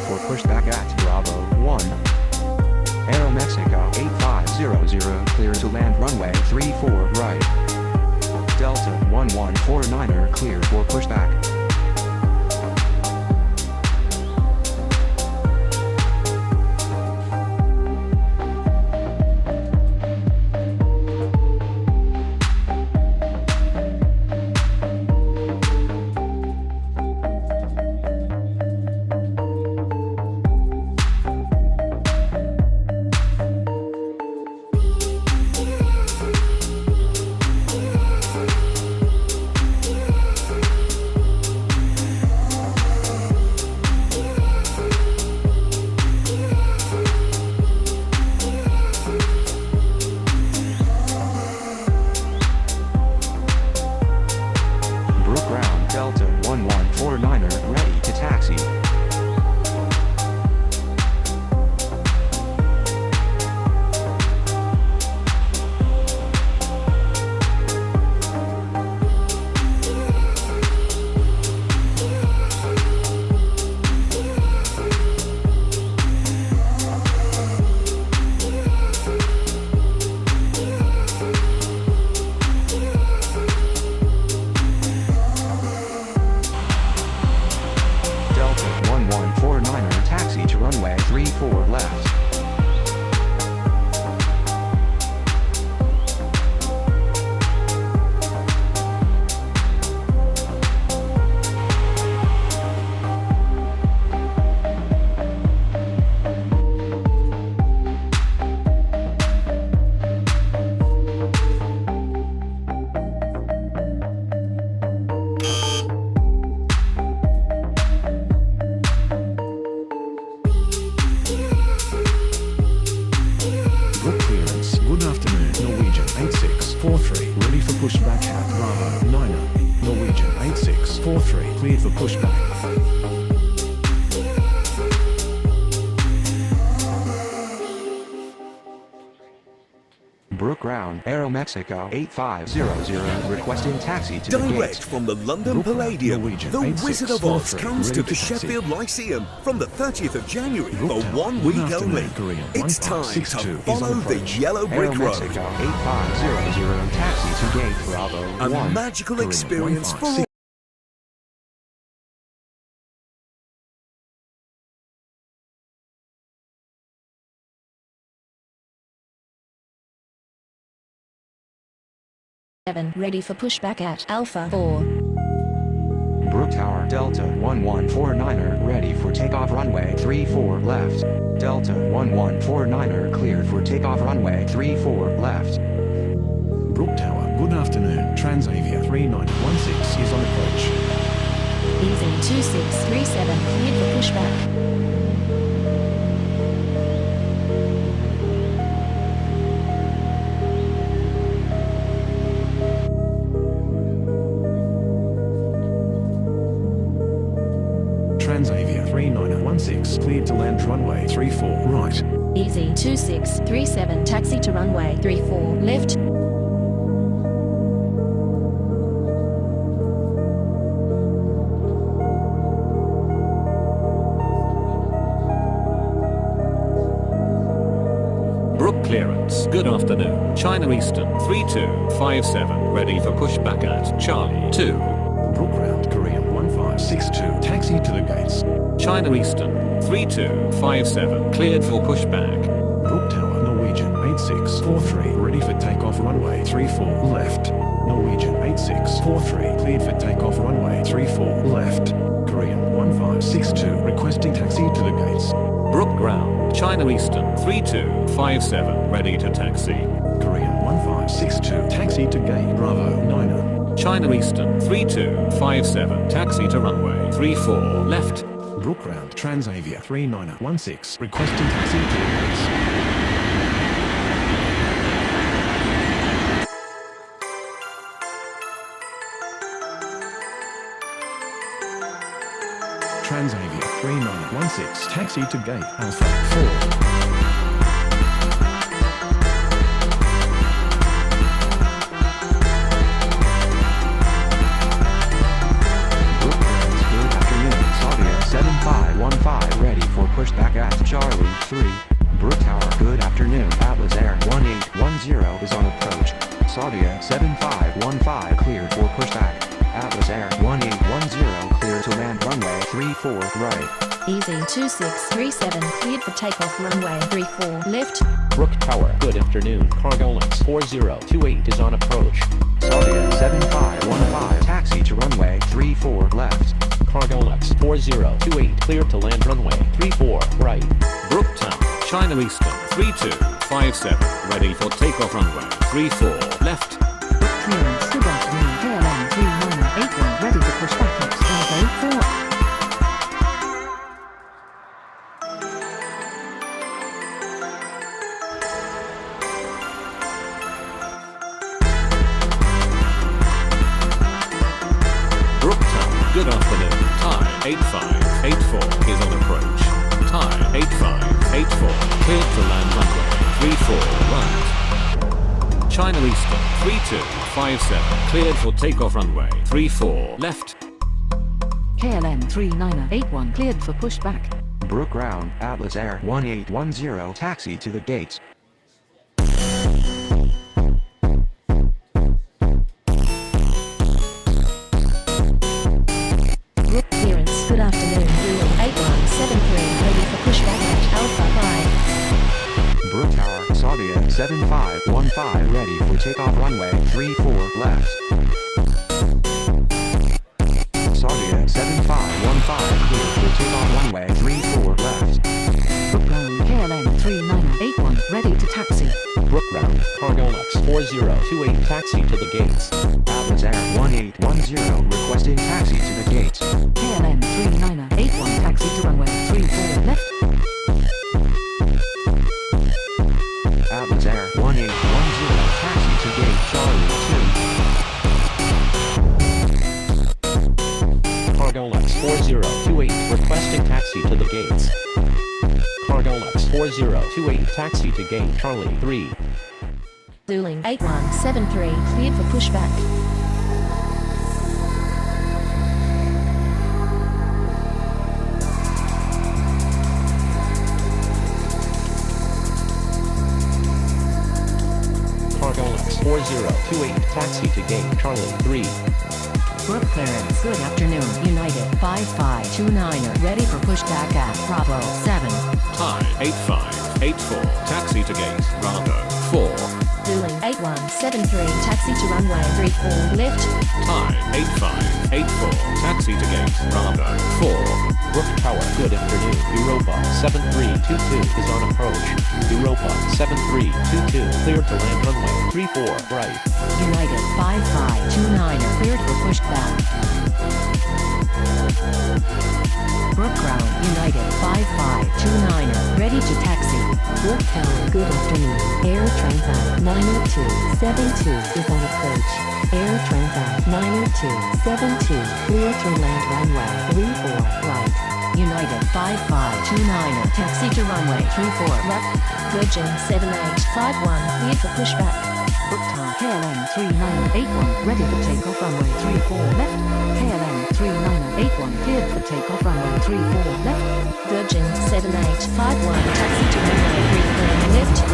for pushback at Bravo 1. Aeromexico 8500 clear to land runway 34 right. Delta 1149er cleared for pushback. Delta 1149er ready to taxi. Delta 1149er taxi to runway 34 left. Good afternoon, Norwegian 8643, ready for pushback at Bravo 9er. Norwegian 8643, cleared for pushback. Brook Ground, Aeromexico 8500 requesting taxi to the Direct gate. from the London Palladium, Norwegian the Wizard of Oz 8643, comes ready to the to taxi. Sheffield Lyceum from the 30th of January for Brooktown, 1 good week afternoon, only. Korean It's time to 1562 is follow on the approach. yellow brick road. Aeromexico 8500 taxi to gate Bravo A 1. magical Korean experience for 156. Ready for pushback at Alpha 4. Brook Tower, Delta 1149er ready for takeoff runway 34 left. Delta 1149er cleared for takeoff runway 34 left. Brook Tower, good afternoon, Transavia 3916 is on approach. Easy 2637 cleared for pushback. Transavia 3916 cleared to land runway 34 right. Easy 2637 taxi to runway 34 left. Brook clearance. Good afternoon. China Eastern 3257 ready for pushback at Charlie 2. Brook Ground, Korean 1562, taxi to the gates. China Eastern 3257 cleared for pushback. Brook Tower, Norwegian 8643, ready for takeoff runway 34 left. Norwegian 8643, cleared for takeoff runway 34 left. Korean 1562, requesting taxi to the gates. Brook Ground. China Eastern 3257 ready to taxi. Korean 1562, taxi to gate Bravo 9er. China Eastern 3257 taxi to runway 34 left. Brook Ground, Transavia 3916, requesting taxi to the gates. Transavia 3916, taxi to gate Alpha 4. Good afternoon, Saudi 7515 ready for 3. Brook Tower, good afternoon. Atlas Air 1810 is on approach. Saudia 7515 cleared for pushback. Atlas Air 1810 clear to land runway 34 right. Easy 2637 cleared for takeoff runway 34 left. Brook Tower, good afternoon. Cargo Lux 4028 is on approach. Saudia 7515 taxi to runway 34 left. Cargo Lux 4028 cleared to land runway 34 right. Brooktown, China Eastern 3257, ready for takeoff runway 34 left. Clearance, good afternoon. KLM 3981 ready for pushback at Bravo 4. Brooktown, good afternoon. Thai 8584 is on approach. Thai 8584, cleared to land runway 34 right. China Eastern 3257, cleared for takeoff runway 34 left. KLM 3981 cleared for pushback. Brook Ground, Atlas Air 1810 taxi to the gates. Brook clearance, good afternoon. Zulu 8173 ready for pushback at Alpha 5. Brook Tower, Saudia 7515 ready for takeoff runway 34 left. Saudia 7515 clear for takeoff runway 34 left. Brook Ground, KLM 3981 ready to taxi. Brook Ground, Cargo Lux 4028 taxi to the gates. Atlas Air 1810 requesting taxi to the gates. KLM 3981 taxi to runway 34 left. Atlas Air 1810 taxi to gate Charlie 2. Cargo Lux 4028 requesting taxi to the gates. Cargo Lux 4028 taxi to gate Charlie 3. Zulu 8173 cleared for pushback. Cargo Lux 4028 taxi to gate Charlie 3. Brook clearance, good afternoon. United 5529er ready for pushback at Bravo 7. Thai 8584, taxi to gate Bravo 4. Zulu 8173 taxi to runway 34 left. Thai 8584, taxi to gate Bravo 4. Brook Tower, good afternoon. Europa 7322 is on approach. Europa 7322 cleared to land runway 34 right. United 5529er cleared for pushback. Brook Ground, United 5529er ready to taxi. Brook Tower, good afternoon. Air Transat 90272 is on approach. Air Transat 90272 clear to land runway 34 right. United 5529er taxi to runway 34 left. Virgin 7851 cleared for pushback. Brooktown KLM 3981 ready for takeoff runway 34 left. KLM 3981 cleared for takeoff runway 34 left. Virgin 7851 taxi to runway 34 left.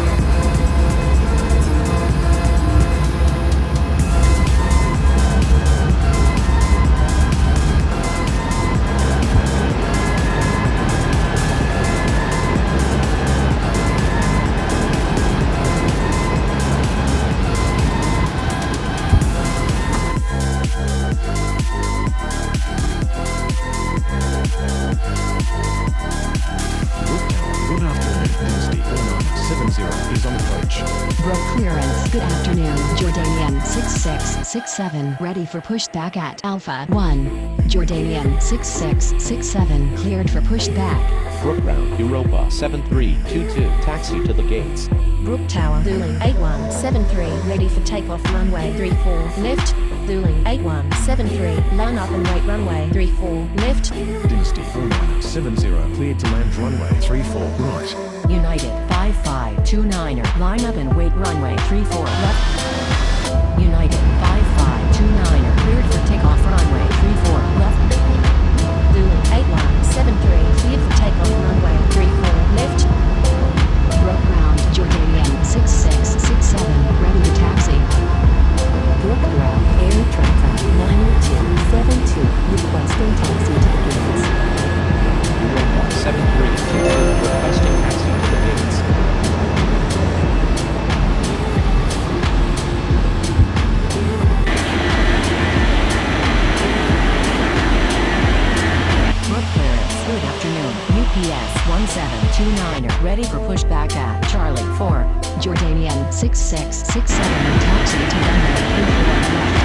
Good afternoon. Dynasty 4970 is on approach. Brook clearance, good afternoon. Jordanian 6667 ready for pushback at Alpha 1. Jordanian 6667 cleared for pushback. Brook Ground, Europa 7322 taxi to the gates. Brook Tower, Zulu 8173 ready for takeoff runway 34 left. Zulu 8173 line up and wait runway 34 left. Dynasty 4970 cleared to land runway 34 right. United 5529er line up and wait runway 34 left. United 5529er cleared for takeoff runway 34 left. Zulu 8173 cleared for takeoff runway 34 left. wcml.spotter, ready for pushback at Charlie 4, Jordanian 6667, taxi to runway 34 left.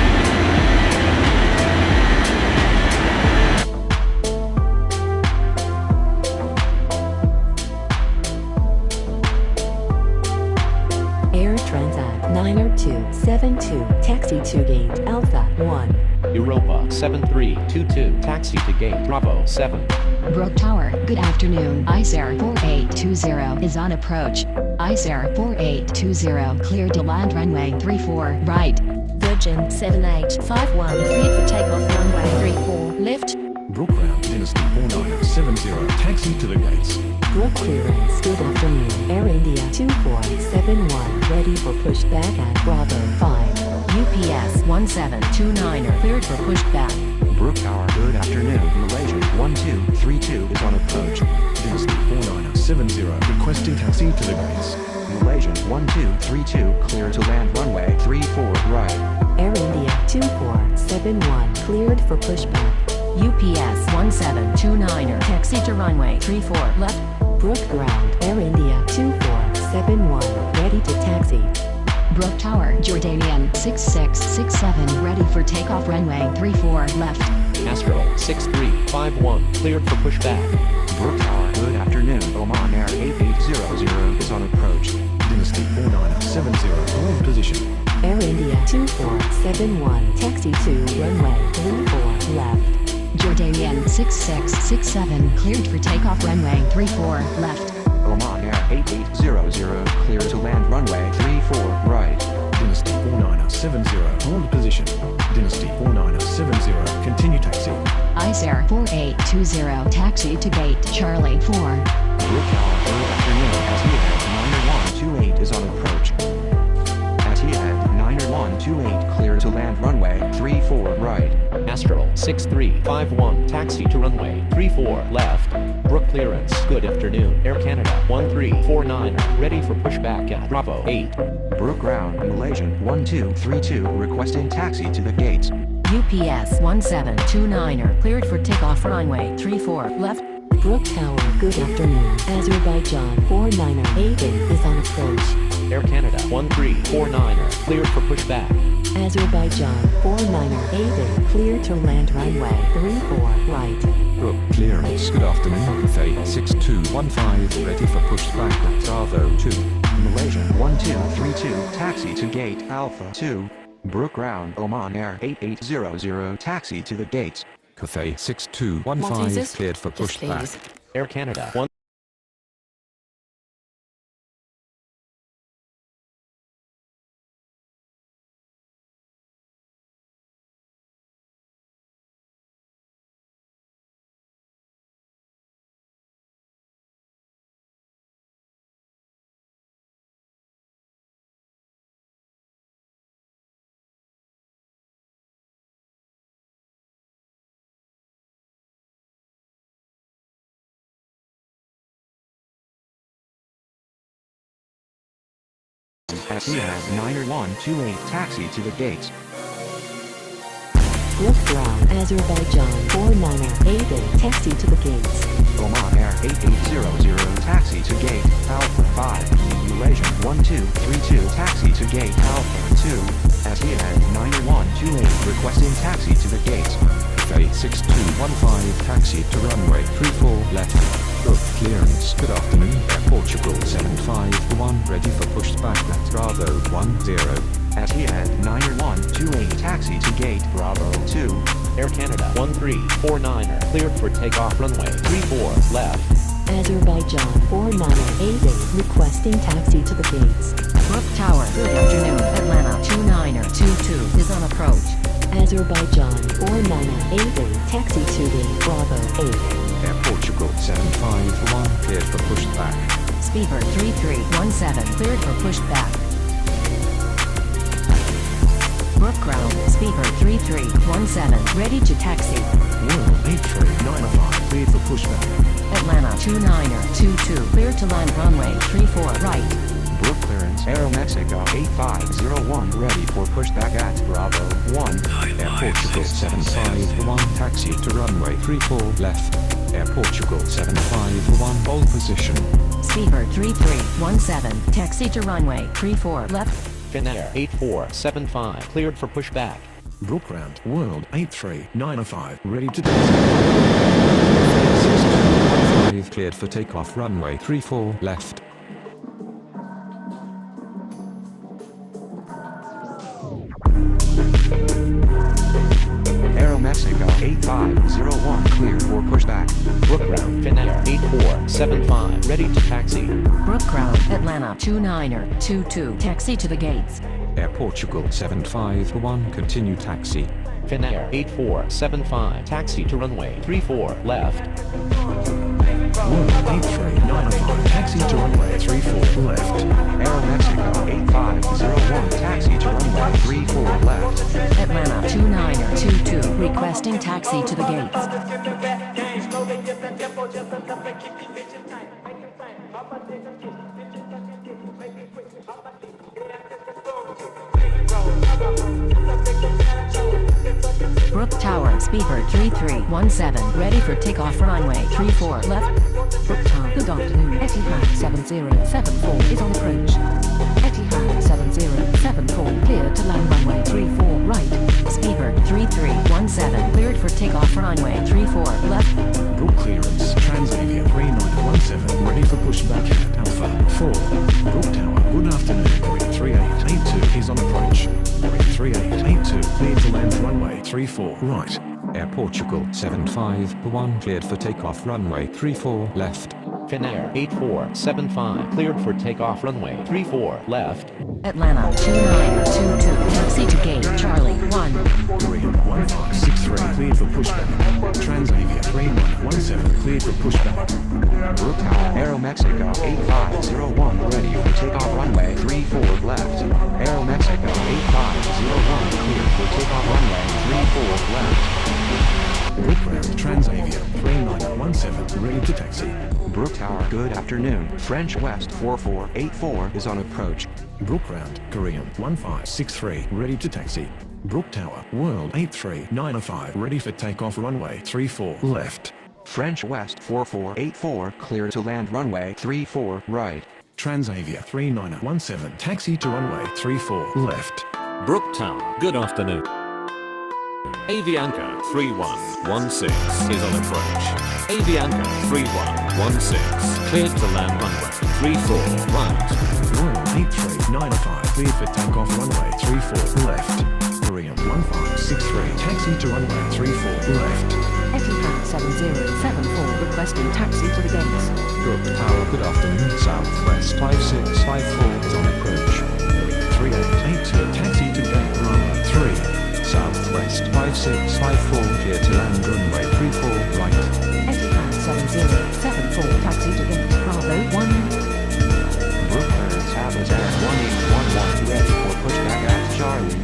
Air Transat 90272, taxi to gate Alpha 1. Europa 7322, taxi to gate Bravo 7. Brook Tower, good afternoon. Icer 4820 is on approach. Icer 4820 cleared to land runway 34 right. Virgin 7851 cleared for takeoff runway 34 left. Brook Round Dynasty 4970, taxi to the gates. Brook clearance, good afternoon. Air India 2471 ready for pushback at Bravo 5. UPS 1729 cleared for pushback. Brook Tower, good afternoon. Malaysian 1232 is on approach. Dynasty 4970, requesting taxi to the gates. Malaysian 1232 clear to land runway 34 right. Air India 2471 cleared for pushback. UPS 1729 taxi to runway 34 left. Brook Ground, Air India 2471 ready to taxi. Brook Tower, Jordanian 6667 ready for takeoff runway 34 left. Astral 6351, cleared for pushback. Brook Tower, good afternoon. Oman Air 8800 is on approach. Dynasty 4970, hold position. Air India 2471 taxi to runway 34 left. Jordanian 6667 cleared for takeoff runway 34 left. Oman Air 8800 clear to land runway 34 right. Dynasty 4970, hold position. Dynasty 4970, continue taxi. Icer 4820 taxi to gate Charlie 4. Brook Tower, good afternoon. As 9128 is on approach. As 9128 clear to land runway 34 right. Astral 6351, taxi to runway 34 left. Brook clearance, good afternoon. Air Canada 1349, ready for pushback at Bravo 8. Brook Ground, Malaysian 1232 requesting taxi to the gates. UPS 1729 cleared for takeoff runway 34 left. Brook Tower, good afternoon. Azerbaijan 4988 is on approach. Air Canada 1349, cleared for pushback. Azerbaijan 4988 clear to land runway 34 right. Brook clearance, good afternoon. Cathay 6215, ready for pushback at Bravo 2. Malaysian 1232 taxi to gate Alpha 2. Brook Ground, Oman Air 8800 taxi to the gates. Cathay 6215, cleared for pushback. Air Canada 1. SES 9128 taxi to the gates. Brook Ground, Azerbaijan 4988 taxi to the gates. Oman Air 8800 taxi to gate Alpha 5. Malaysian 1232 taxi to gate Alpha 2. SES 9128 requesting taxi to the gates. Cathay 6215, taxi to runway 34 left. Brook clearance, good afternoon. Air Portugal 751, ready for pushback at Bravo 10. SES 9128 taxi to gate Bravo 2. Air Canada 1349, cleared for takeoff runway 34 left. Azerbaijan 4988 requesting taxi to the gates. Brook Tower, good afternoon. Atlanta 2922 is on approach. Azerbaijan 4988 taxi to gate Bravo 8. Air Portugal 751, cleared for pushback. Speedbird 3317 cleared for pushback. Brook Ground, Speedbird 3317 ready to taxi. World 8395, cleared for pushback. Atlanta 2922 clear to land runway 34 right. Brook clearance, Aeromexico 8501 ready for pushback at Bravo 1. Air Portugal 751, taxi to runway 34 left. Air Portugal 751, hold position. Speedbird 3317, taxi to runway 34 left. Finnair 8475, cleared for pushback. Brookground World 8395, ready to taxi. 6215, cleared for takeoff runway 34 left. Aeromexico 8501 cleared for pushback. Brookground Finnair 8475, ready to taxi. Brookground Atlanta 2922, taxi to the gates. Air Portugal 751, continue taxi. Finnair 8475, taxi to runway 34 left. World 8395, taxi to runway 34 left. Aeromexico 8501 taxi to runway 34 left. Atlanta 2922, requesting taxi to the gates. Brook Tower, Speedbird 3317, ready for takeoff runway 34 left. Brook Tower, good afternoon. Etihad 7074 is on approach. Etihad 7074, cleared to land runway 34 right. Speedbird 3317, cleared for takeoff runway 34 left. Brook clearance, Transavia 3917, ready for pushback at Alpha 4. Brook Tower, good afternoon, Green 3882 is on approach. Green 3882, cleared to land runway 34 right. Air Portugal 751, cleared for takeoff runway 34 left. Finnair 8475, cleared for takeoff runway 34 left. Atlanta 2922, taxi to gate Charlie 1. Korean 1563, cleared for pushback. Transavia 3917, cleared for pushback. Brook Tower, Aeromexico 8501 ready for takeoff runway 34 left. Aeromexico 8501 cleared for takeoff runway 34 left. Brookground Transavia 3917, ready to taxi. Brook Tower, good afternoon. French West 4484 is on approach. Brookground Korean 1563, ready to taxi. Brook Tower, World 8395, ready for takeoff runway 34 left. French West 4484 clear to land runway 34 right. Transavia 3917, taxi to runway 34 left. Brook Tower, good afternoon. Avianca 3116 is on approach. Avianca 3116, cleared to land runway 34 right. World 8395, cleared for takeoff runway 34 left. Korean 1563, taxi to runway 34 left. Etihad 7074, requesting taxi to the gates. Brook Tower, good afternoon. Southwest 5654 is on approach. 3882, taxi to gate runway 3. Southwest 5654, clear to land runway 34 right. Etihad 7074, taxi to gate Bravo 1. Brooklyn Tablet Air 1811 ready for pushback at Charlie 2.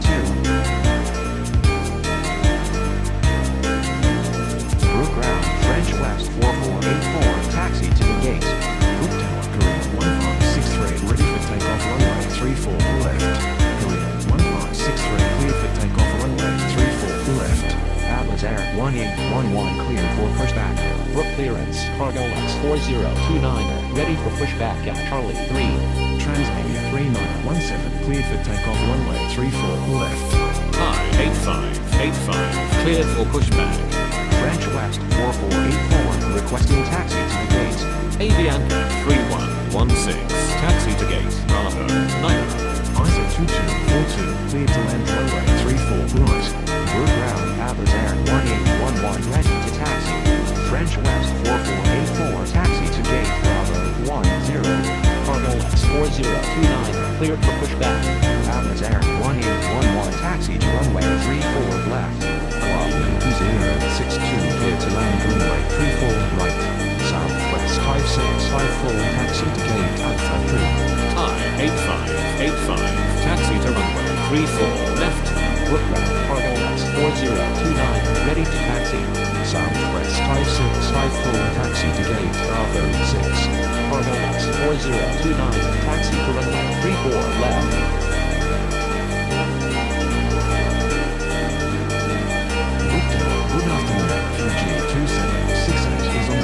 Brookground French West 4484 taxi to the gates. Brook Tower, Korean 1563, ready for takeoff runway 34 left. Korean 1563, cleared for takeoff runway 34 left. Atlas Air 1811 clear for pushback. Brook clearance, Cargo X 4029, ready for pushback at Charlie 3. Transavia 3917, cleared for takeoff runway 34 left. High 8585, cleared for pushback. French West 4484 requesting taxi to the gates. Avianca 3116, taxi to gate Bravo 9. ISO 2242, cleared to land runway 34 right. Brookground Atlas Air 1811 ready to taxi. French West 4484 taxi to gate Bravo 10. Cargo X 4029, cleared for pushback. Atlas Air 1811 taxi to runway 34 left. Huawei 2062, clear to land runway 34 right. Southwest 5654, taxi to gate Alpha 3. High 8585, taxi to runway 34 left. Brookground, Cargo X 4029, ready to taxi. Southwest 5654, taxi to gate Bravo 6. Cargo X 4029, taxi to runway 34 left. Brook Tower, good afternoon. PG 2768 is on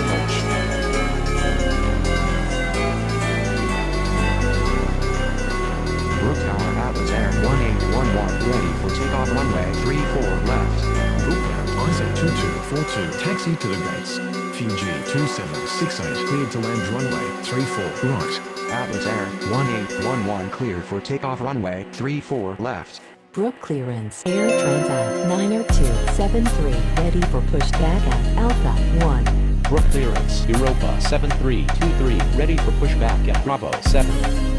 42, taxi to the gates. Fuji 2768, cleared to land runway 34 right. Atlas Air 1811 cleared for takeoff runway 34 left. Brook clearance. Air Transat 90273 ready for pushback at Alpha 1. Brook clearance. Europa 7323 ready for pushback at Bravo 7.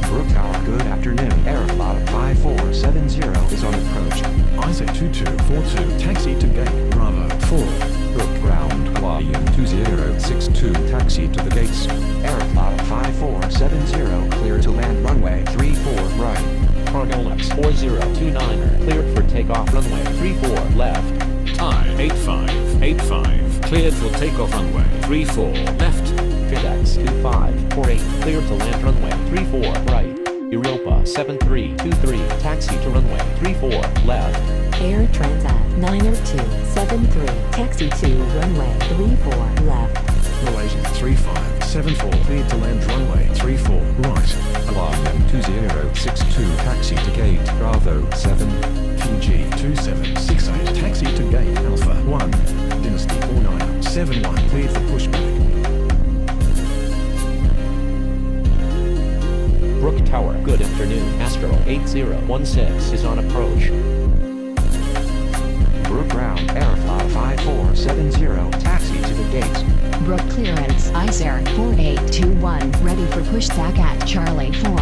Brook Tower, good afternoon. Aeroflot 5470 is on approach. Isaac 2242, taxi to gate Bravo 4. Brook ground, Hawaiian 2062, taxi to the gates. Aeroflot 5470 clear to land runway 34 right. Cargolex 4029er cleared for takeoff runway 34 left. Time 8585. Cleared for takeoff runway 34 left. FedEx 2548 cleared to land runway 34 right. Europa 7323 taxi to runway 34 left. Air Transat 90273 taxi to runway 34 left. Malaysian 3574, cleared to land runway 34 right. Hawaiian 2062, taxi to gate Bravo 7. Fiji 2768, taxi to gate Alpha 1. Dynasty 4971, cleared for pushback. Brook Tower, good afternoon. Astro 8016 is on approach. Brook ground, Aeroflot 5470 taxi to the gates. Brook clearance. Icer 4821 ready for pushback at Charlie 4.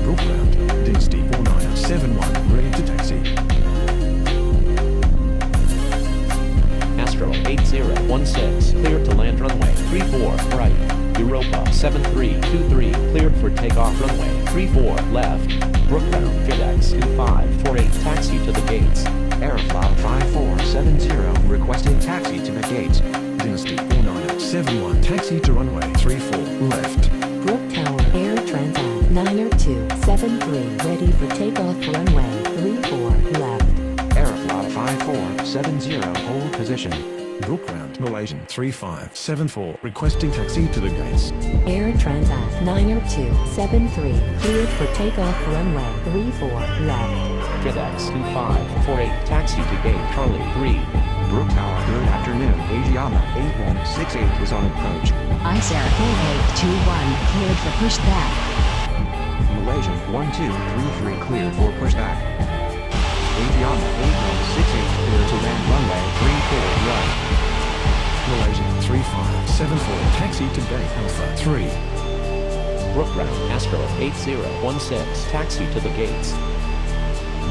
Brook ground, Dynasty 4971, ready to taxi. Astro 8016 cleared to land runway 34 right. Europa 7323 cleared for takeoff runway 34 left. Brook ground, FedEx 2548 taxi to the gates. Aeroflot 5470 requesting taxi to the gates. Dynasty 4971, taxi to runway 34 left. Brook Tower, Air Transat 90273 ready for takeoff runway 34 left. Aeroflot 5470 hold position. Brook ground, Malaysian 3574, requesting taxi to the gates. Air Transat 90273 cleared for takeoff runway 34 left. FedEx 2548 taxi to gate Charlie 3. Brook Tower, good afternoon. Asiama 8168 is on approach. Icer 4821 cleared for pushback. Malaysian 1233 cleared for pushback. Asiama 8168 clear to land runway 34 right. Malaysian 3574, taxi to gate Alpha 3. Brook ground, Astro 8016 taxi to the gates.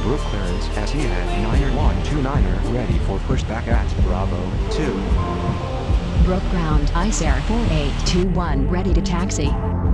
Brook clearance, Etihad 9129er ready for pushback at Bravo 2. Brook ground. Icer 4821 ready to taxi.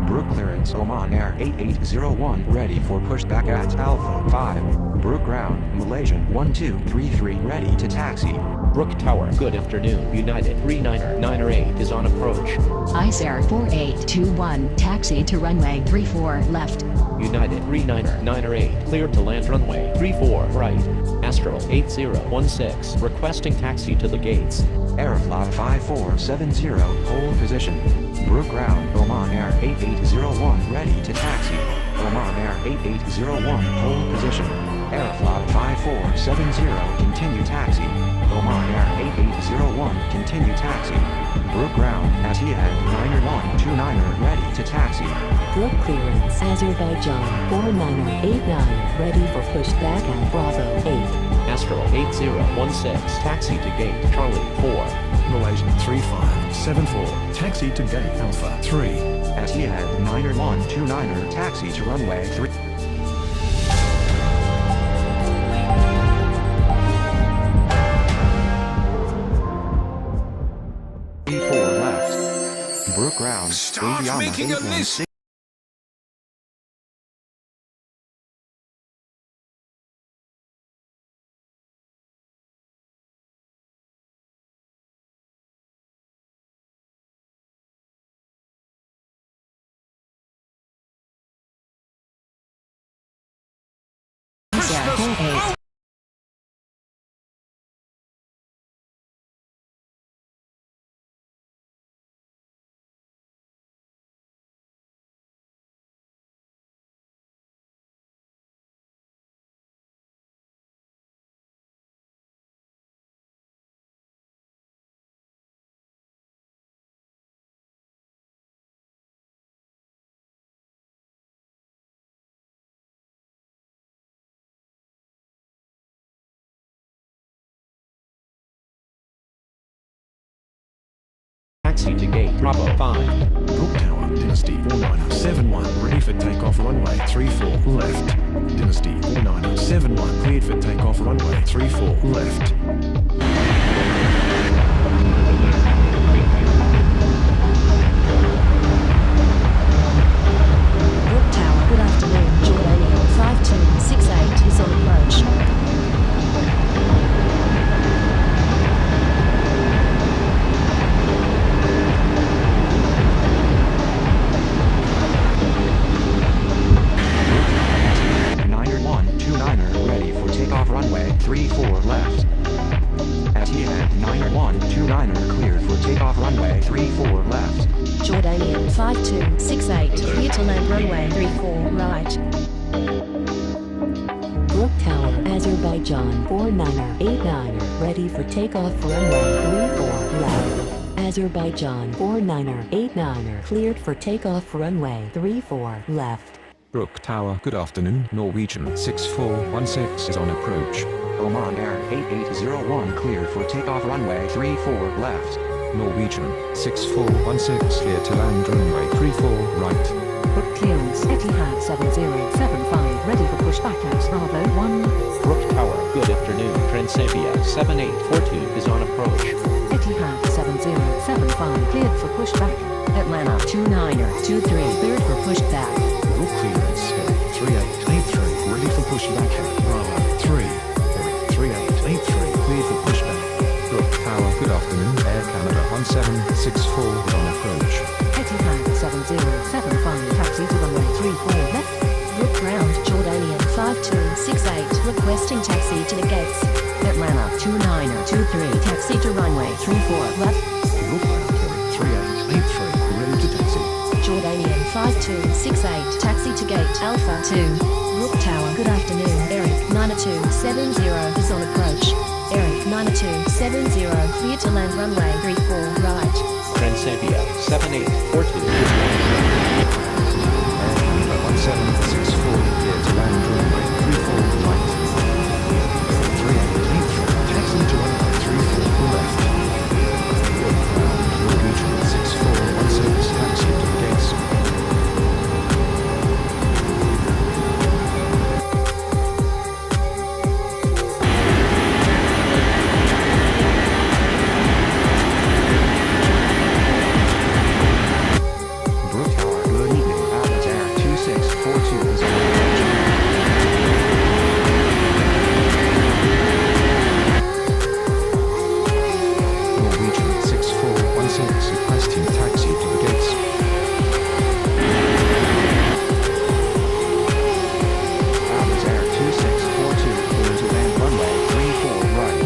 Brook clearance, Oman Air 8801 ready for pushback at Alpha 5. Brook ground, Malaysian 1233 ready to taxi. Brook Tower, good afternoon. United 39er 8 is on approach. Icer 4821 taxi to runway 34 left. United 39er 8 cleared to land runway 34 right. Astro 8016 requesting taxi to the gates. Aeroflot 5470 hold position. Brook ground, Oman Air 8801 ready to taxi. Oman Air 8801 hold position. Aeroflot 5470 continue taxi. Oman Air 8801 continue taxi. Brook ground, Etihad 9129er ready to taxi. Brook clearance, Azerbaijan 4989 ready for pushback at Bravo 8. Astro 8016 taxi to gate Charlie 4. Malaysian 3574, taxi to gate Alpha 3. Etihad 9129er taxi to runway 3. Left. Brook ground, Start Asiama making a 816. Icer 48. taxi to gate Bravo 5. Brook Tower, Dynasty 4971, ready for takeoff runway 34 left. Dynasty 4971, cleared for takeoff runway 34 left. Brook Tower, good afternoon. Jordanian 5268 is on approach. Niner 129er ready for takeoff runway 34 left. SEN Niner 129er cleared for takeoff runway 34 left. Jordanian 5268 clear to land runway 34 right. Brook Tower, Azerbaijan 49er ready for takeoff runway 34 left. Azerbaijan 49er cleared for takeoff runway 34 left. Brook Tower, good afternoon. Norwegian 6416 is on approach. Oman Air 8801 cleared for takeoff runway 34 left. Norwegian 6416 clear to land runway 34 right. Brook clearance Etihad 7075 ready for pushback at Bravo 1. Brook Tower, good afternoon. Transavia 7842 is on approach. Etihad 7075 cleared for pushback. Atlanta 2923 cleared for pushback. Brook clearance, Eric 3883, ready for pushback at Bravo 3. Eric 3883, cleared for pushback. Brook Tower, good afternoon. Air Canada 1764 is on approach. Etihad 7075 taxi to runway 34 left. Brook ground Jordanian 5268 requesting taxi to the gates. Atlanta 2923 taxi to runway 34 left. Brook ground, Eric 3883, ready to taxi. Jordanian 5268 taxi to gate Alpha 2. Brook Tower, good afternoon. Eric 9270 is on approach. Eric 9270 clear to land runway 34 right. Transavia 7842 is Air Canada 1764 clear to land runway 34 right. 3883, taxi to runway 34 left. Brook ground, Norwegian 6416, taxi to the gates. Brook Tower, good evening. Atlas Air 2642 is on approach. Norwegian 6416 requesting taxi to the gates. Atlas Air 2642 clear to land runway 34 right.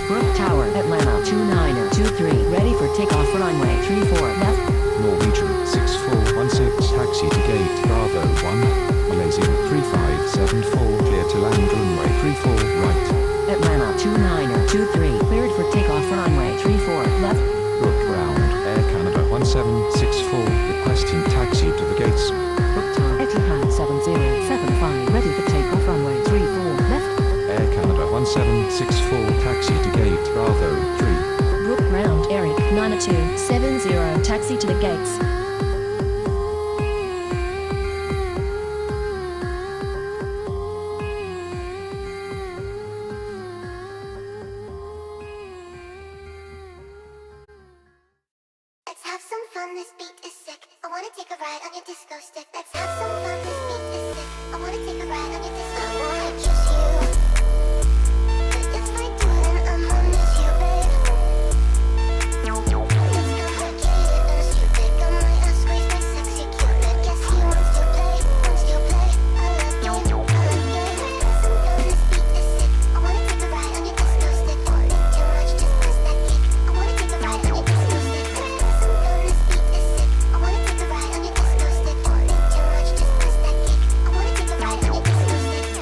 Brook Tower, Atlanta 2923 ready for takeoff runway 34 left. Norwegian 6416 taxi to gate Bravo 1. Malaysian 3574 clear to land runway 34 right. Atlanta 2923 cleared for takeoff runway 34 left. Brook ground, Air Canada 1764 requesting taxi to the gates. Brook Tower, Etihad 7075 ready for takeoff runway 34 left. Air Canada 1764 taxi to gate Bravo 3. Brook ground Eric 9270 taxi to the gates. Let's have some fun, this beat is sick. I wanna take a ride on your disco stick. Let's have some fun, this beat is sick. I wanna take a ride on your disco stick. I wanna kiss you. But if I do, then I'ma miss you, babe. It's complicated and stupid. Got my ass squeezed by sexy Cupid. Guess he wants to play, wants to play. I love game, I love game. Let's have some fun, this beat is sick. I wanna take a ride on your disco stick. Think too much, just press that kick. I wanna take a ride on your disco stick. Let's have some fun, this beat is sick. I wanna take a ride on your disco stick. Think too much, just press that kick. I wanna take a ride on your disco stick.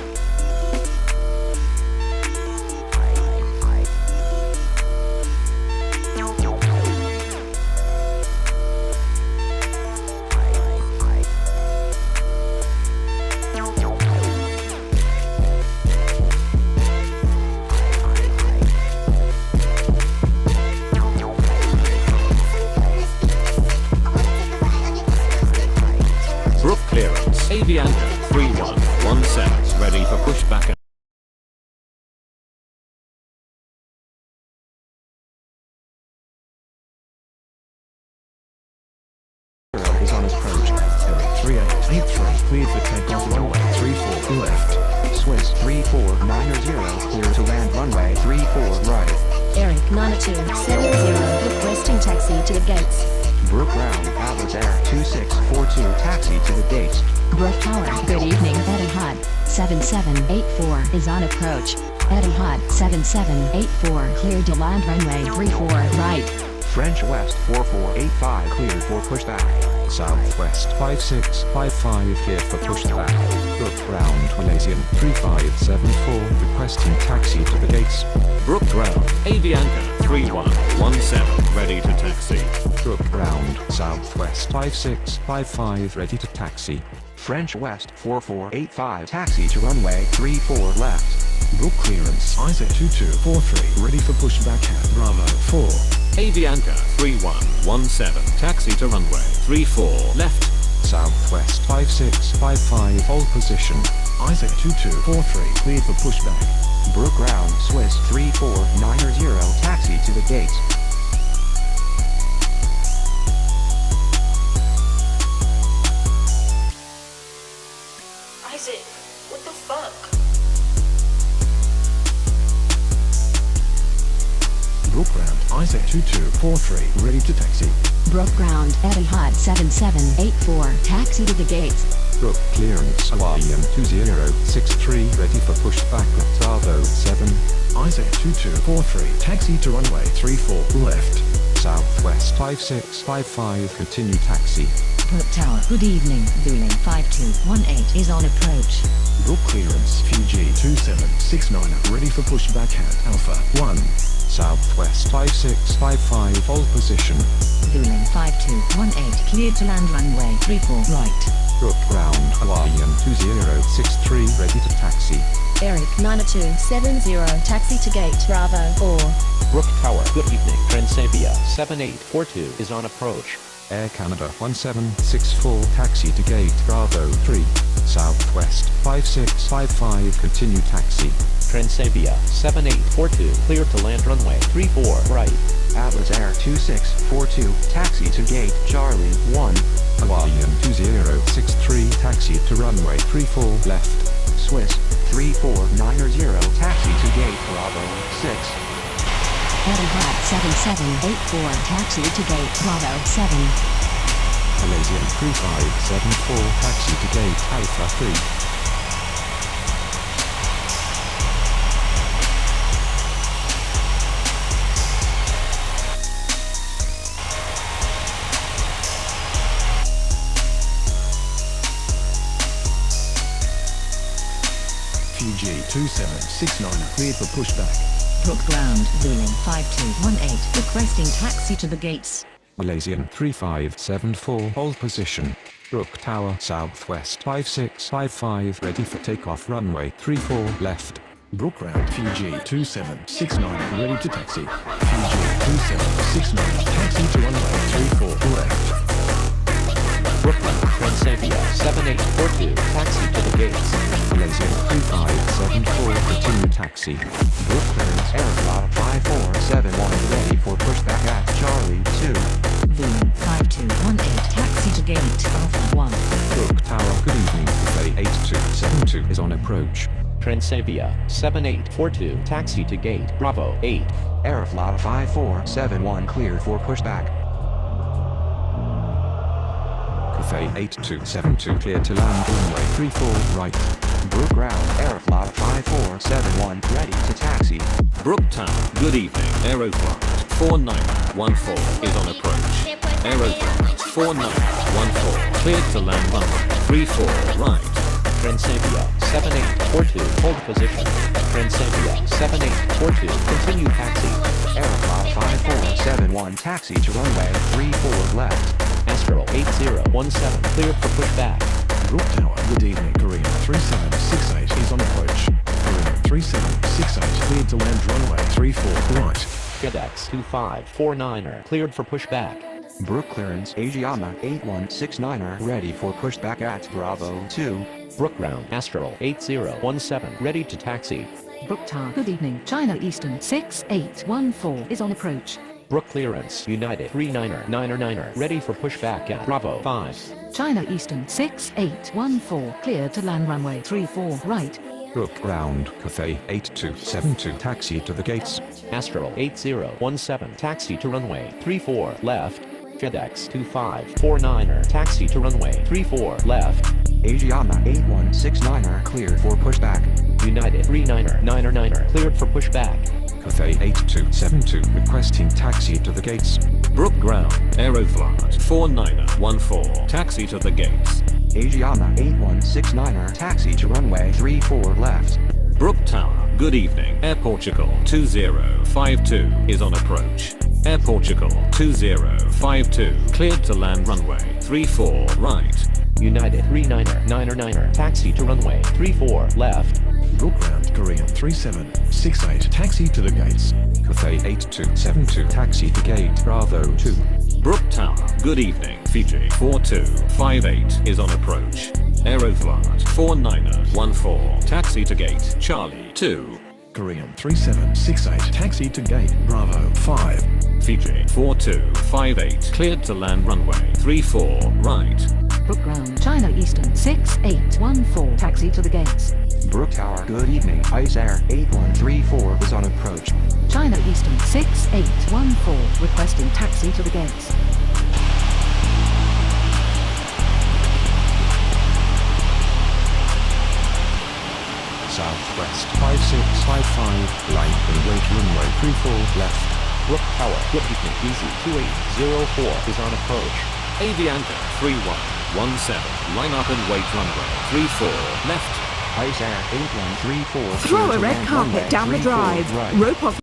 cleared for takeoff runway 34 left. Swiss 3490 clear to land runway 34 right. Eric 9270 requesting taxi to the gates. Brook Ground, Atlas Air 2642 taxi to the gates. Brook Tower, good evening. Etihad 7784 is on approach. Etihad 7784 cleared to land runway 34 right. French West 4485 cleared for pushback. Southwest 5655 cleared for pushback. Brook Ground, Malaysian 3574 requesting taxi to the gates. Brook Ground, Avianca 3117, ready to taxi. Brook Ground, Southwest 5655 ready to taxi. French West 4485 taxi to runway 34 left. Brook clearance, Isaac 2243 ready for pushback at Bravo 4. Avianca 3117, taxi to runway 34 left. Southwest 5655 hold position. Isaac 2243 cleared for pushback. Brook Ground, Swiss 3490 taxi to the gates. Isaac, what the fuck? Brook Ground, Isaac 2243 ready to taxi. Brook Ground, Etihad 7784 taxi to the gates. Brook clearance, Hawaiian 2063 ready for pushback at Bravo 7. Isaac 2243 taxi to runway 34 left. Southwest 5655 continue taxi. Brook Tower, good evening. Zulu 5218 is on approach. Brook clearance, Fuji 2769 ready for pushback at Alpha 1. Southwest 5655 hold position. Zulu 5218 cleared to land runway 34 right. Brook Ground, Hawaiian 2063 ready to taxi. Eric 9270 taxi to gate Bravo 4. Brook Tower, good evening. Transavia 7842 is on approach. Air Canada 1764 taxi to gate Bravo 3. Southwest 5655 continue taxi. Transavia 7842 clear to land runway 34 right. Atlas Air 2642 taxi to gate Charlie 1. Hawaiian 2063 taxi to runway 34 left. Swiss 3490 taxi to gate Bravo 6. Etihad 7784 taxi to gate Bravo 7. Malaysian 3574 taxi to gate Alpha 3. Fuji 2769 cleared for pushback. Brook Ground, Zulu 5218 requesting taxi to the gates. Malaysian 3574 hold position. Brook Tower Southwest 5655 ready for takeoff runway 34 left. Brook Ground, Fuji 2769 ready to taxi. Fuji 2769 taxi to runway 34 left. Brooklyn, Transavia 7842 taxi to the gates. Malaysian 3574 continue taxi. Brook clearance Airflot 5471 ready for pushback at Charlie 2. Zulu 5218 taxi to gate Alpha 1. Brook Tower, good evening. Buffet 8272 is on approach. Transavia 7842 taxi to gate Bravo 8. Airflot 5471 cleared for pushback. Buffet 8272 clear to land runway 34 right. Brook Ground, Aeroflot 5471 ready to taxi. Brooktown, good evening. Aeroflot 4914 is on approach. Aeroflot 4914 cleared to land runway 34 right. Transavia 7842 hold position. Transavia 7842 continue taxi. Aeroflot 5471 taxi to runway 34 left. Astral 8017 cleared for pushback. Brook Tower, good evening. Korean 3768 is on approach. Korean 3768 cleared to land runway 34 right. FedEx 2549er cleared for pushback. Brook clearance Asiana 8169er ready for pushback at Bravo 2. Brook Ground Astral 8017 ready to taxi. Brook Tower, good evening. China Eastern 6814 is on approach. Brook clearance. United 39er, 9er, 9er. Ready for pushback at Bravo 5. China Eastern 6814, clear to land runway 34 right. Brook Ground Cafe 8272 taxi to the gates. Astral 8017, taxi to runway 34 left. FedEx 2549er, taxi to runway 34 left. Asiana 8169er cleared for pushback. United 39er, 9er, 9er. Cleared for pushback. Cafe 8272 requesting taxi to the gates. Brook Ground, Aeroflot 4914, taxi to the gates. Asiana 8169er taxi to runway 34 left. Brook Tower, good evening. Air Portugal 2052 is on approach. Air Portugal 2052 cleared to land runway 34 right. United 39er, 9er, 9er. Taxi to runway 34 left. Brook Ground Korean 3768 taxi to the gates. Cafe 8272 taxi to gate Bravo 2. Brook Tower, good evening. Fiji 4258 is on approach. Aeroflot 4914 taxi to gate Charlie 2. Korean 3768 taxi to gate Bravo 5. Fiji 4258 cleared to land runway 34 right. Brook Ground China Eastern 6814, taxi to the gates. Brook Tower, good evening. Ice Air 8134 is on approach. China Eastern 6814, requesting taxi to the gates. Southwest 5655 right and wait runway 34 left. Brook Tower, good evening. Easy 2804 is on approach. Avianca 3117 line up and wait runway 34 left. Ice Air 8134 Throw cleared a to red land carpet runway down the 34 drive. right. Rope off.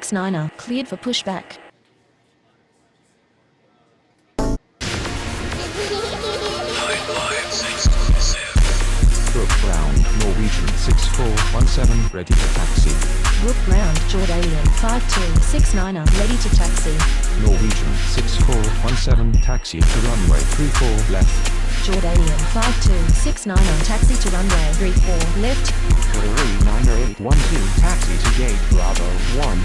X9er, cleared for pushback. Brook Ground, Norwegian 6417, ready to taxi. Brook Ground, Jordanian 5269er, ready to taxi. Norwegian 6417, taxi to runway 34 left. Jordanian 5269er, taxi to runway 34 left. Qatari 90812, taxi to gate Bravo 1.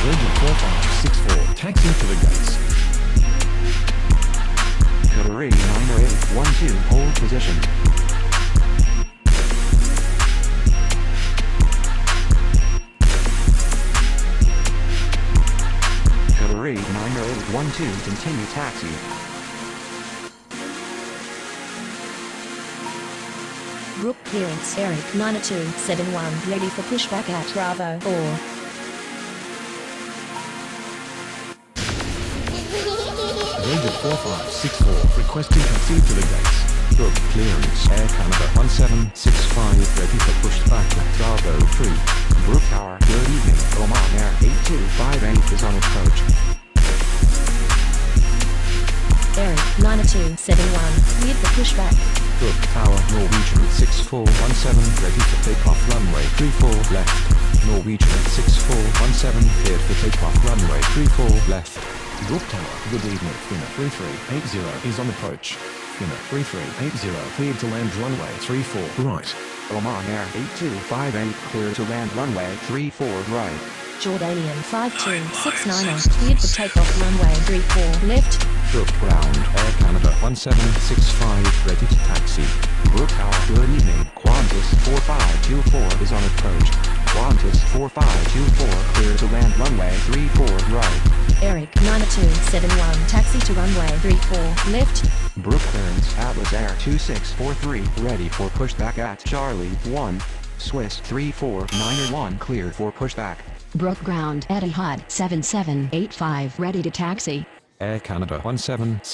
Virgin 4564, taxi to the gates. Qatari 90812, hold position. Qatari 90812, continue taxi. Brook clearance, Eric 9271, ready for pushback at Bravo 4. Virgin 4564, requesting taxi to the gates. Brook clearance, Air Canada 1765, ready for pushback at Bravo 3. Brook Tower, good evening. Oman Air 8258 is on approach. Eric 9271, cleared for pushback. Brook Tower, Norwegian 6417, ready for takeoff runway 34 left. Norwegian 6417, cleared for takeoff runway 34 left. Brook Tower, good evening. Finner 3380 is on approach. Finner 3380, cleared to land runway 34 right. Oman Air 8258, clear to land runway 34 right. Jordanian 5269er, cleared for takeoff runway 34 left. Brook Ground, Air Canada 1765, ready to taxi. Brook Tower, good evening. Qantas 4524 is on approach. Qantas 4524, clear to land runway 34 right. Eric 9271, taxi to runway 34 left. Brook clearance, Atlas Air 2643, ready for pushback at Charlie 1. Swiss 3491, cleared for pushback. Brook Ground, Etihad 7785, ready to taxi. Air Canada 1765,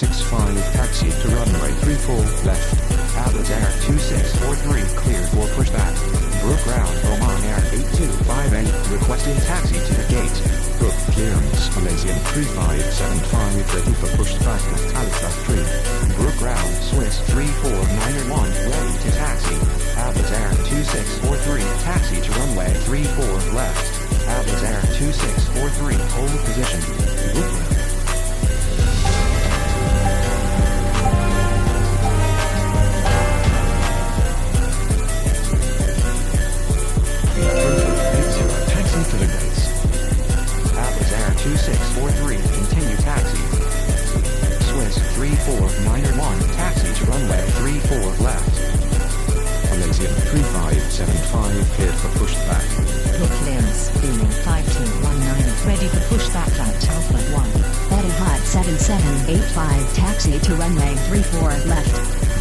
taxi to runway 34 left. Atlas Air 2643, cleared for pushback. Brook Ground, Oman Air 8258, requesting taxi to the gate. Brook clearance, Malaysian 3575, ready for pushback at Talifa 3. Brook Ground, Swiss 3491, ready to taxi. Atlas Air 2643, taxi to runway 34 left. Atlas Air 2643, hold position. Brook Ground. Taxi to the gates. Atlas Air 2643, continue taxi. Swiss 3491, taxi to runway 34 left. Malaysian 3575, cleared for pushback. Brook clearance, Booming 5219, ready for pushback at Alpha 1. Etihad 7785, taxi to runway 34 left.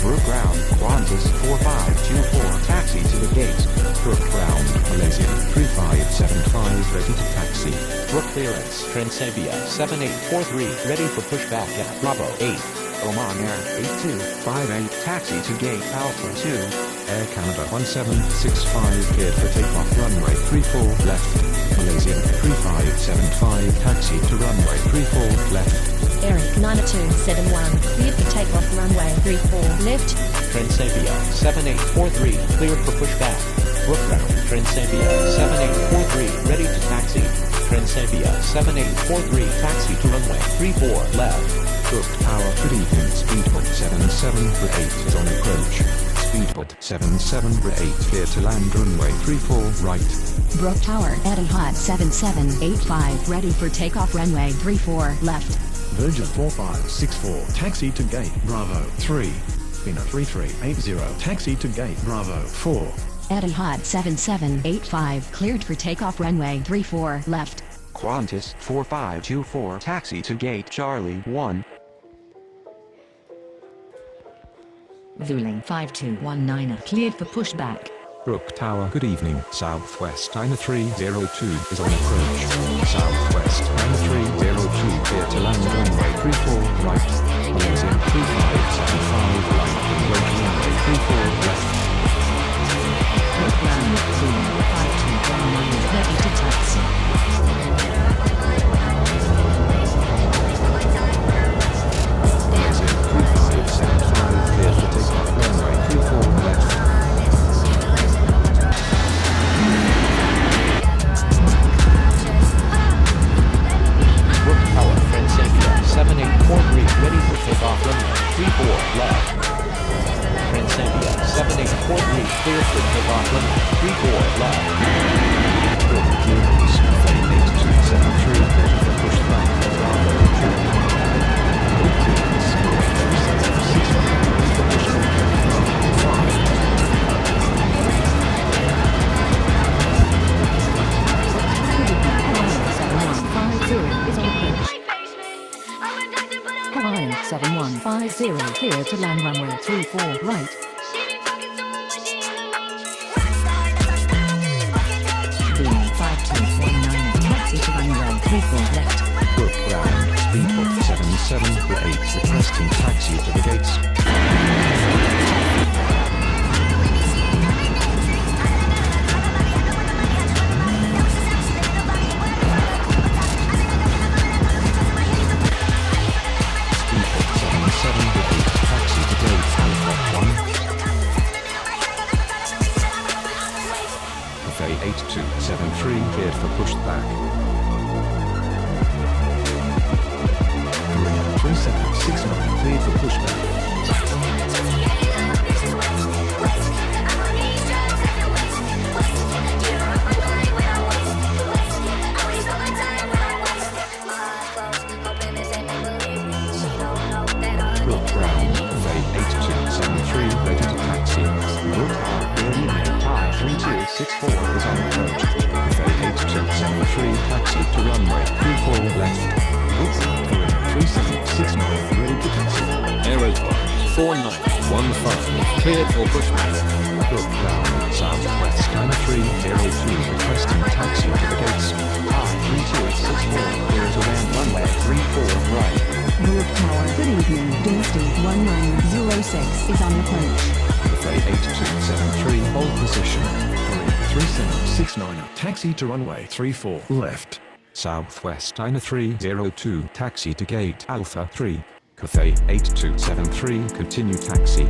Brook Ground, Qantas 4524, taxi to the gate. Brook Ground, Malaysian 3575, ready to taxi. Brook clearance, Transavia 7843, ready for pushback at Bravo 8. Oman Air 8258, taxi to gate Alpha 2. Air Canada 1765, cleared for takeoff runway 34 left. Malaysian 3575, taxi to runway 34 left. Eric 9271, cleared for takeoff runway 34 left. Transavia 7843, cleared for pushback. Brook Ground, Transavia 7843, ready to taxi. Transavia 7843, taxi to runway 34 left. Brook Tower, good evening. Speedboat 7708 is on approach. Speedboat 7708, clear to land runway 34 right. Brook Tower, Etihad 7785, ready for takeoff runway 34 left. Virgin 4564, taxi to gate Bravo 3. Finner 3380, taxi to gate Bravo 4. Etihad 7785, cleared for takeoff runway 34 left. Qantas 4524, taxi to gate Charlie 1. Vueling 5219, cleared for pushback. Brook Tower, good evening. Southwest 9302 is on approach. Southwest 9302, clear to land runway 34 right. Valencia 3575 right. Approach runway 34 left. Brookground, Zoom, 5219, ready to taxi. Valencia 3575 cleared for takeoff runway 34 left. Brook Tower, Transavia 7843, ready for takeoff runway 34 left. Transavia 7843, cleared for takeoff runway 34 left. Brook clearance, flight 8273, ready for push back for Bravo 2. Brook clearance, runway 3769, ready for push back for Bravo 5. Hawaiian 7150 clear to land runway 34 right. Boom 5219 taxi to runway 34 left. Brook ground, speedboat 7748 requesting taxi to the gates. Speedboat 7748 taxi to gate Alpha 1. Cafe 8273 cleared for pushback. Korea 3769 cleared for pushback. Brook ground, Cafe 8273 ready to taxi. Brook Tower, good evening. Thai 3264 is on approach. Cafe 8273 taxi to runway 34 left. Brook Tower, Korea 3769 ready to taxi. Aeroflot 4915, cleared for pushback. Brook ground, southwest 9302 requesting taxi to the gates. Thai 3264, clear to land runway 34 right. Brook Tower, good evening. Dynasty 1906 is on approach. Cafe 8273 hold position. Korea 3769 taxi to runway 34 left. Southwest 9302 taxi to gate Alpha 3. Cafe 8273 continue taxi.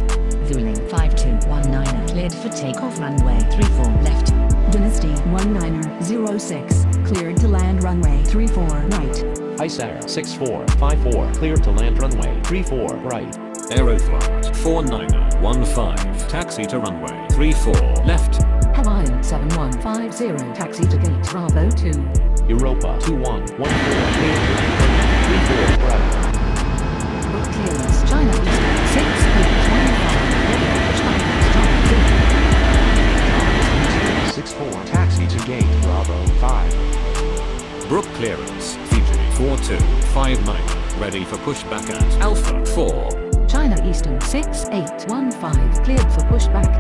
Zuling 5219 cleared for takeoff runway 34 left. Dynasty 1906 cleared to land runway 34 right. Isara 6454, cleared to land runway 34 right. Aeroflot 4915, taxi to runway 34 left. Hawaiian 7150 taxi to gate Bravo 2. Europa 2114, cleared to land runway 34 right. Brook clearance China East 6815 ready for pushback Stop 64, taxi to gate Bravo 5. Brook clearance, Fiji 4259, ready for pushback at Alpha 4. China Eastern 6815 cleared for pushback.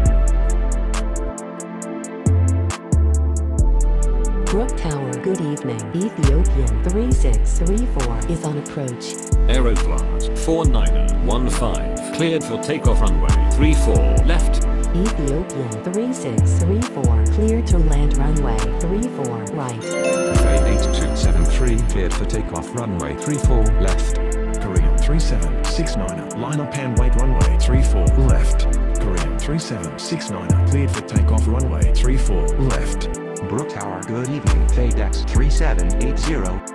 Brook Tower, good evening. Ethiopian 3634 is on approach. Aeroflot 4915, cleared for takeoff runway 34 left. Ethiopian 3634 clear to land runway 34 right. Cafe 8273 cleared for takeoff runway 34 left. Korean 3769 line up and wait runway 34 left. Korean 3769 cleared for takeoff runway 34 left. Brook Tower, good evening. FadeX 3780.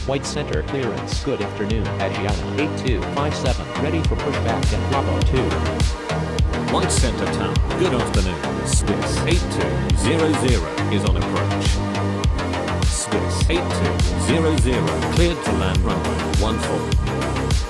White Center clearance. Good afternoon. Adriana 8257, ready for pushback at Bravo 2. White Center Town, good afternoon. Swiss 8200 is on approach. Swiss 8200, cleared to land runway 14.